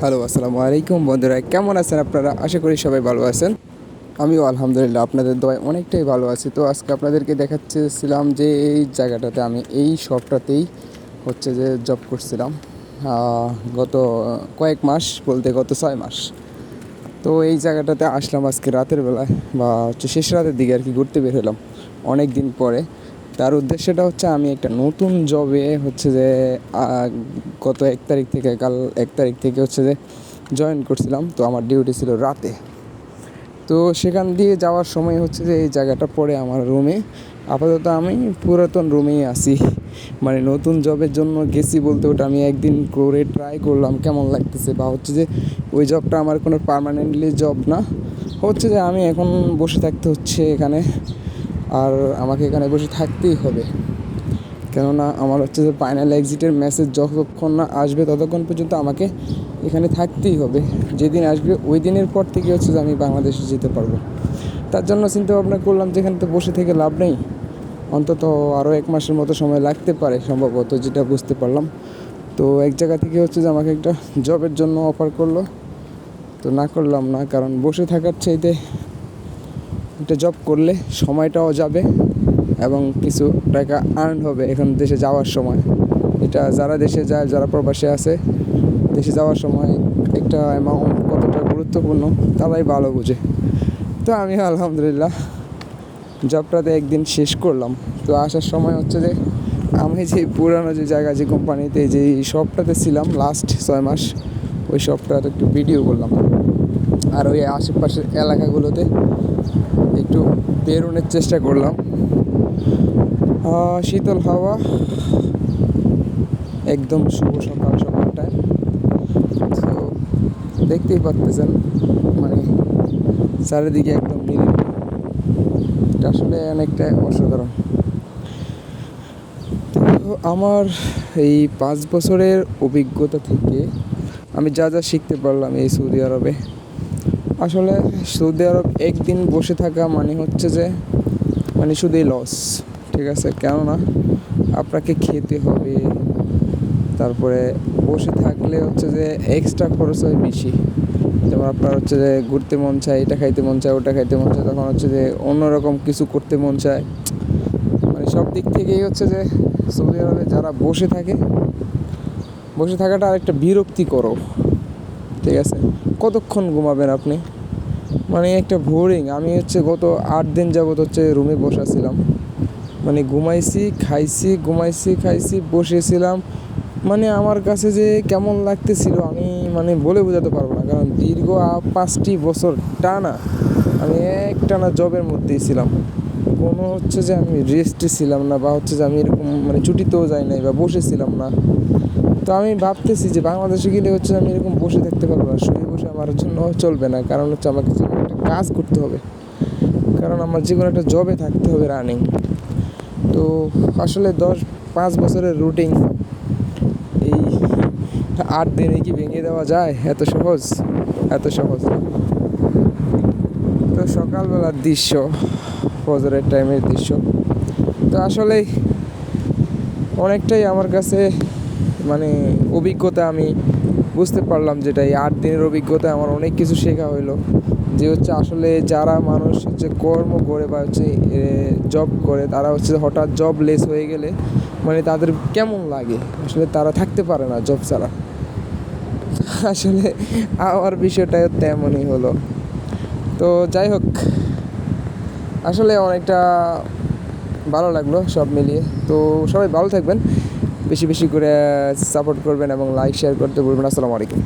Hello, আসসালামু আলাইকুম বন্ধুরা, কেমন আছেন আপনারা? আশা করি সবাই ভালো আছেন। আমিও আলহামদুলিল্লাহ আপনাদের দোয়ায় অনেকটাই ভালো আছি। তো আজকে আপনাদেরকে দেখাচ্ছিলাম যে এই জায়গাটাতে আমি এই শপটাতেই যে জব করছিলাম গত কয়েক মাস, বলতে গত 6 মাস। তো এই জায়গাটাতে আসলাম আজকে রাতের বেলায়, বা শেষ রাতের দিকে আর কি, ঘুরতে বের হলাম অনেক দিন পরে। তার উদ্দেশ্যটা আমি একটা নতুন জবে যে গত 1 তারিখ থেকে, কাল 1 তারিখ থেকে যে জয়েন করছিলাম। তো আমার ডিউটি ছিল রাতে। তো সেখান দিয়ে যাওয়ার সময় যে এই জায়গাটা পড়ে আমার রুমে। আপাতত আমি পুরাতন রুমেই আছি, মানে নতুন জবের জন্য গেছি বলতে ওটা আমি একদিন করে ট্রাই করলাম কেমন লাগতেছে, বা যে ওই জবটা আমার কোনো পার্মানেন্টলি জব না। যে আমি এখন বসে থাকতে হচ্ছে এখানে, আর আমাকে এখানে বসে থাকতেই হবে, কেননা আমার যে ফাইনাল এক্সিটের মেসেজ যতক্ষণ না আসবে ততক্ষণ পর্যন্ত আমাকে এখানে থাকতেই হবে। যেদিন আসবে ওই দিনের পর থেকে যে আমি বাংলাদেশে যেতে পারবো। তার জন্য চিন্তা ভাবনা করলাম যে এখানে তো বসে থেকে লাভ নেই, অন্তত আরও 1 মাসের মতো সময় লাগতে পারে সম্ভবত, যেটা বুঝতে পারলাম। তো এক জায়গা থেকে যে আমাকে একটা জবের জন্য অফার করলো, তো না করলাম না, কারণ বসে থাকার চাইতে একটা জব করলে সময়টাও যাবে এবং কিছু টাকা আর্ন হবে এখন দেশে যাওয়ার সময়। এটা যারা দেশে যায়, যারা প্রবাসে আছে, দেশে যাওয়ার সময় একটা অ্যামাউন্ট কতটা গুরুত্বপূর্ণ তারাই ভালো বুঝে। তো আমি আলহামদুলিল্লাহ জবটাতে একদিন শেষ করলাম। তো আসার সময় যে আমি যে পুরানো যে জায়গা, যে কোম্পানিতে, যে শপটাতে ছিলাম লাস্ট 6 মাস, ওই শপটার একটু ভিডিও করলাম। আর ওই আশেপাশের এলাকাগুলোতে একটু বেরোনোর চেষ্টা করলাম। শীতল হাওয়া, একদম শুভ সকাল সকালটায়। তো দেখতেই পাচ্ছেন, মানে চারিদিকে একদম নিরিবিলি। এটা আসলে অনেকটা অসাধারণ। তো আমার এই 5 বছরের অভিজ্ঞতা থেকে আমি যা যা শিখতে পারলাম এই সৌদি আরবে, আসলে সৌদি আরব একদিন বসে থাকা মানে যে মানে শুধুই লস। ঠিক আছে, কেননা আপনাকে খেতে হবে, তারপরে বসে থাকলে যে এক্সট্রা খরচ হয় বেশি। যেমন আপনার যে ঘুরতে মন চায়, এটা খাইতে মন চায়, ওটা খাইতে মন চায়, তখন যে অন্যরকম কিছু করতে মন চায়। মানে সব দিক থেকেই যে সৌদি আরবে যারা বসে থাকে, বসে থাকাটা আরেকটা বিরক্তিকর। ঠিক আছে, কতক্ষণ ঘুমাবেন আপনি? মানে একটা বোরিং। আমি গত 8 দিন যাবত রুমে বসেছিলাম, মানে ঘুমাইছি, খাইছি, ঘুমাইছি, খাইছি, বসেছিলাম। মানে আমার কাছে যে কেমন লাগতেছিল আমি মানে বলে বোঝাতে পারবো না, কারণ দীর্ঘ 5টি বছর টানা আমি একটানা জবের মধ্যেই ছিলাম। কোনো যে আমি রেস্টে ছিলাম না, বা যে আমি এরকম মানে ছুটিতেও যাই নাই, বা বসেছিলাম না। তো আমি ভাবতেছি যে বাংলাদেশে গেলে আমি এরকম বসে থাকতে পারবো না, শুয়ে বসে আমার জন্য চলবে না, কারণ আমাকে যে কোনো একটা কাজ করতে হবে, কারণ আমার যে কোনো একটা জবে থাকতে হবে রানিং। তো আসলে 5 বছরের রুটিন এই 8 দিনে কি ভেঙে দেওয়া যায়? এত সহজ, এত সহজ। তো সকালবেলার দৃশ্য, ফজরের টাইমের দৃশ্য, তো আসলেই অনেকটাই আমার কাছে মানে অভিজ্ঞতা। আমি বুঝতে পারলাম যেটা এই 8 দিনের অভিজ্ঞতা আমার অনেক কিছু শেখা হইলো, যে আসলে যারা মানুষ কর্ম করে, বা জব করে, তারা হঠাৎ জব লেস হয়ে গেলে মানে তাদের কেমন লাগে, আসলে তারা থাকতে পারে না জব ছাড়া। আসলে আমার বিষয়টাও তেমনই হলো। তো যাই হোক, আসলে অনেকটা ভালো লাগলো সব মিলিয়ে। তো সবাই ভালো থাকবেন, বেশি বেশি করে সাপোর্ট করবেন এবং লাইক শেয়ার করতে ভুলবেন না। আসসালামু আলাইকুম।